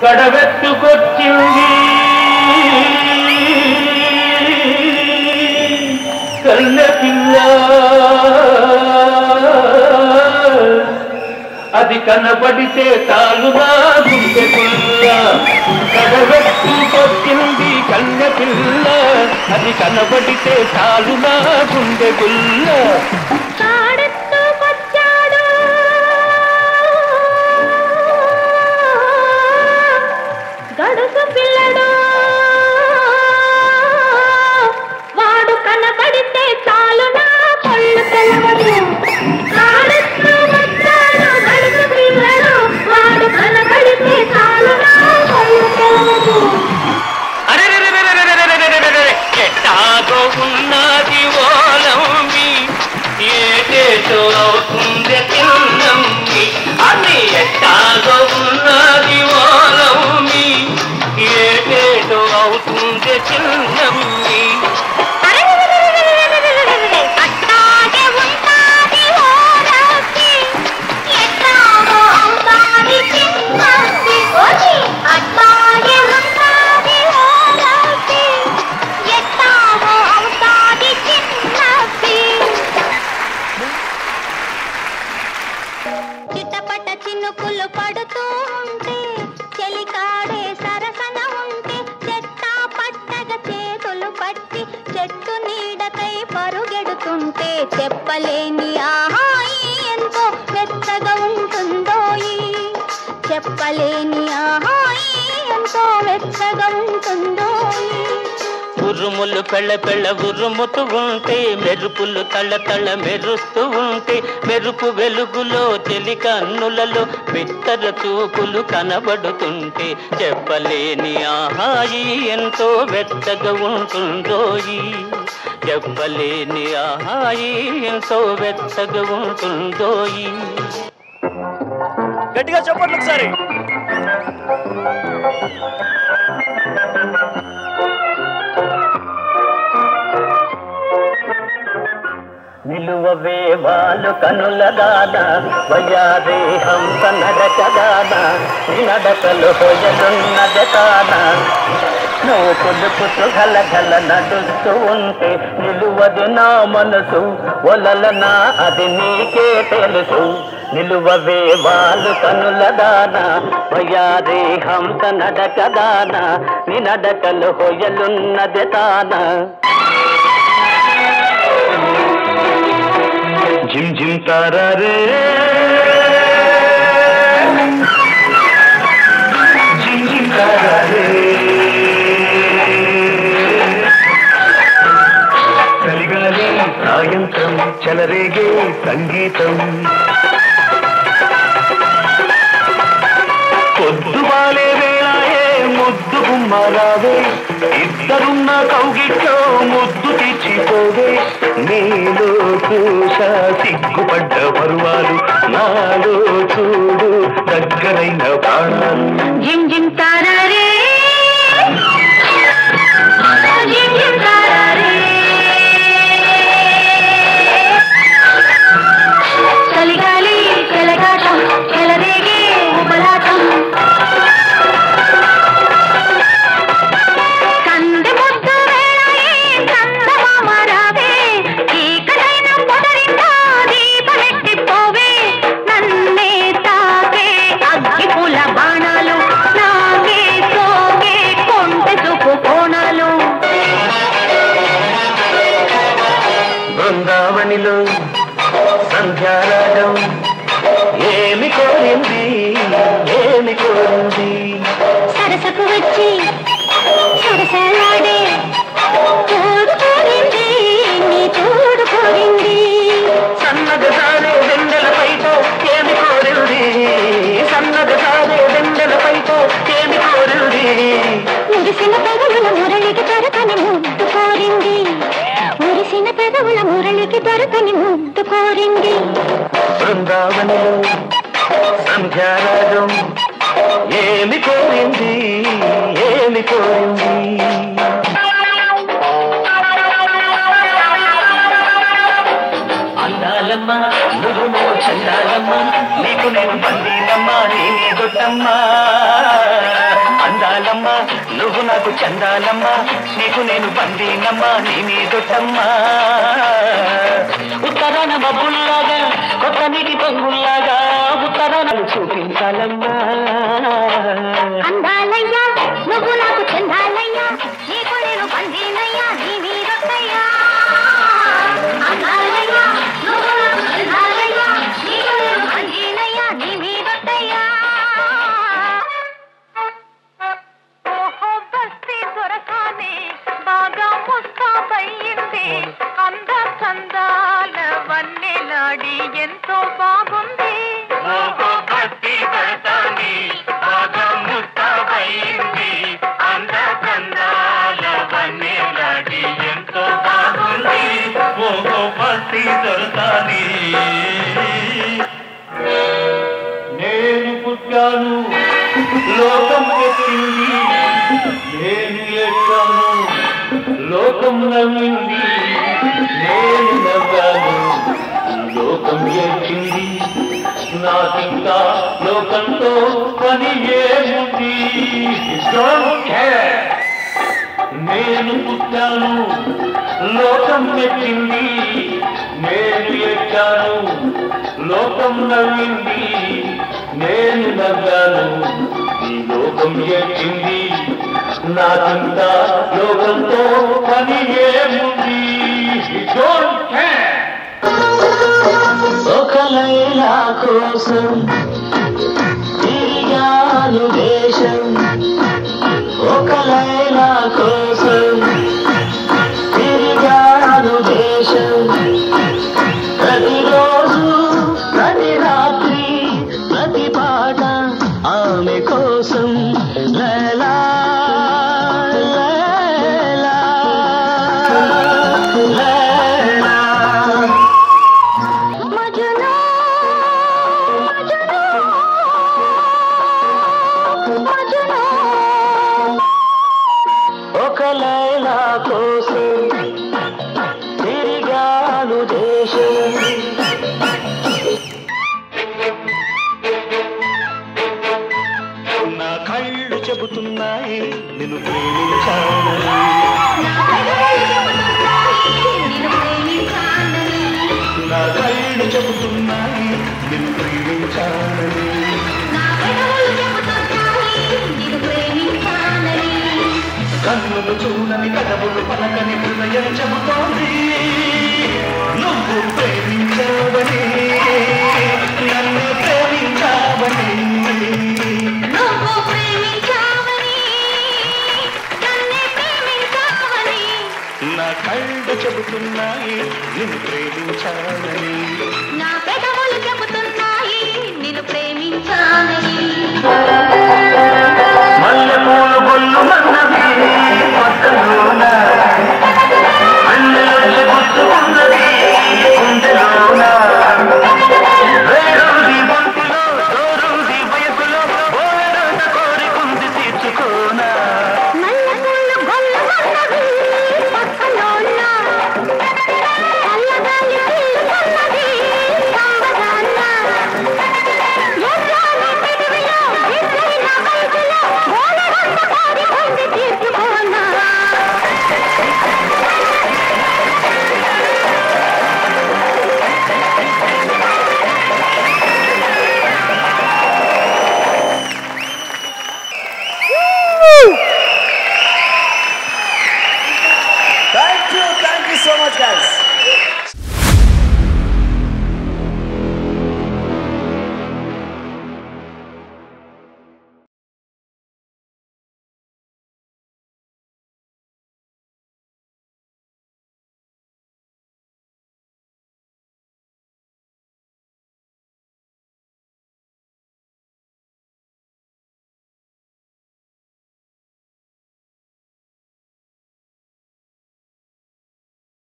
గడవెత్తుకొచ్చింది కన్నె పిల్ల అది కనబడితే తాలునా గుండె పిల్ల గడవెత్తుకొచ్చింది కన్నె పిల్ల అది కనబడితే తాలునా గుండె పిల్ల గడుసు పిల్లడు వాడు కనబడితే చాలు నా కళ్ళు తెలవదు గడుసు పిల్లడు వాడు కనబడితే చాలు నా కళ్ళు తెలవదు ఎట్టాగో ఉన్నది ఓలమ్మి ఏటేటో అవుతుంది తిన్నమ్మి అది ఎట్టాగో ఉన్నది ఓలమ్మి ఏటేటో అవుతుంది చిన్నమ్మి చిట్టపట్ట చినుకులు పడుతూ ఉంటే చెలికాడే సరసన ఉంటే చెట్టా పట్టగా చేతులు పట్టి చెట్టు నీడకై పరుగెడుతుంటే చెప్పలేని ఆహాయి ఎంతో వెచ్చగా ఉంటుందోయి చెప్పలేని ఆహాయి ఎంతో వెచ్చగా ఉంటుందోయి ఉరుములు పెళ్ళ పెళ్ళ ఉరుముతూ ఉంటే మెరుపులు తళ్ళ తళ్ళ మెరుస్తూ ఉంటే మెరుపు వెలుగులో చెలి కన్నులలో బిత్తర చూపులు కనబడుతుంటే చెప్పలేని ఆహాయి ఎంతో వెచ్చగా ఉంటుందోయి చెప్పలేని ఆహాయి ఎంతో వెచ్చగా ఉంటుందోయి గట్టిగా చెప్పండి ఒకసారి నిలువవే వాళ్ళు కనుల దాన వయారే హంస నడకదాన నడకలు హొయలున్నది తాన నువ్వు పులుపుతూ గలగల నడుస్తూ ఉంటే నిలువదు నా మనసు ఒలలనా అది నీకే తెలుసు నిలువవే వాళ్ళు కనుల దాన వయారే హంస నడకదాన నడకలు హొయలున్నది తాన झिम झिम तारा रे झिम झिम तारा रे చలిగాలి సాయంత్రం చెలరేగే సంగీతం పొద్దువాలే వేళాయే ముద్దు గుమ్మరావే ఇద్దరున్న కౌగిట్లో ముద్దు తెచ్చిపోవే నీలో చూసా సిగ్గుపడ్డ పరువాలు నాలో చూడు దగ్గరైన ప్రాణాలు జిమ్ జిమ్ తారారే జిమ్ జిమ్ తారారే చలిగాలి చెలగాటం చెలరేగే ఉబలాటం బృందావనిలో సంధ్యారాగం ఏమి కోరింది ఏమి కోరింది సరసకు వచ్చి సరసలాడే చూడు కోరింది నీ చూడు కోరింది సన్నగ సారే వెండెలపైతో ఏమి కోరింది సన్నగ సారే వెండెలపైతో ఏమి కోరింది మురిసిన పెదవుల మురళికి దొరకని ముద్దు కోరింది మురిసిన పెదవుల మురళికి దొరకని ముద్దు కోరింది బృందావనిలో సంధ్యారాగం ఏమి కోరింది ఏమి కోరింది అందాలమ్మా నువ్వు చందాలమ్మా నీకు నేను బందీనమ్మా నీ దొట్టమ్మా నువ్వు నాకు చందాలమ్మ నీకు నేను బందీనమ్మ నీ మీదొట్టమ్మా ఉత్తరాన మబ్బుల్లాగా కొత్త నీటి పొంగుల్లాగా ఉత్తరాలు చూపించాలమ్మా అందాలయ్యా నువ్వు నాకు చందాలయ్యా నీకు నేను బందీనయ్యా నీ మీదొట్టయ్యా అందాలయ్యా నువ్వు నాకు చందాలయ్యా నీకు నేను బందీనయ్యా నీ మీదొట్టయ్యా ఓహో బస్తీ దొరకానే బాగా ముస్తాబయ్యింది అంద చందాల వన్నెలాడి ఎంతో బాగుంది ఓహో బస్తీ దొరకానే బాగా ముస్తాబయ్యింది అంద చందాల వన్నెలాడి ఎంతో బాగుంది ఓహో బస్తీ దొరకానే నేను పుట్టాను లోకం ఎక్కింది నేను ఎక్కాను లోకం నవ్వింది నేను నవ్వాను లోకం ఎక్కింది నాకింకా లోకంతో పని ఏముంది నేను పుట్టాను లోకం ఎక్కింది నేను ఎక్కాను లోకం నవ్వింది నేను నవ్వాను ఈ లోకం ఎక్కింది నాకింకా లోకంతో పని ఏముంది ఒక లైలా కోసం తిరిగాను దేశం ఒక లైలా కోసం తిరిగాను దేశం ప్రతిరోజు ప్రతి రాత్రి ప్రతి పాట ఆమె కోసం లైలా లైలా లైలా మజను మజను మజను ఒక లైలా కోసం తిరిగాను దేశం నా కళ్ళు చెబుతున్నాయి నిన్ను ప్రేమించాలని నా కళ్ళు చెబుతున్నాయి నిన్ను ప్రేమించాలని కన్నులు చూడని కదవులు పలకని హృదయం చెబుతోంది నువ్వు ప్రేమించావని నన్ను ప్రేమించావని నా కళ్ళు చెబుతున్నాయి నిన్ను ప్రేమించాలని నా పెదవులు చెబుతున్నాయి నిన్ను ప్రేమించాలని మల్లెపూలు బొల్లు మన్నది పక్కలోన అల్లెలొచ్చి గుర్తుకున్నది గుండెలోన వేరుది బొంతులో దోరుది వయసులో ఓరడంత కోరికుంది తీర్చుకోనా మల్లెపూలు గొల్లమన్నది పక్కలోన చల్లగాలి పిల్లుకున్నది సంబరాన ఎర్రని పెదవిలో ఎర్రైన వయసులో ఓరడంత కోరికుంది తీర్చుకోనా Thank you so much, guys.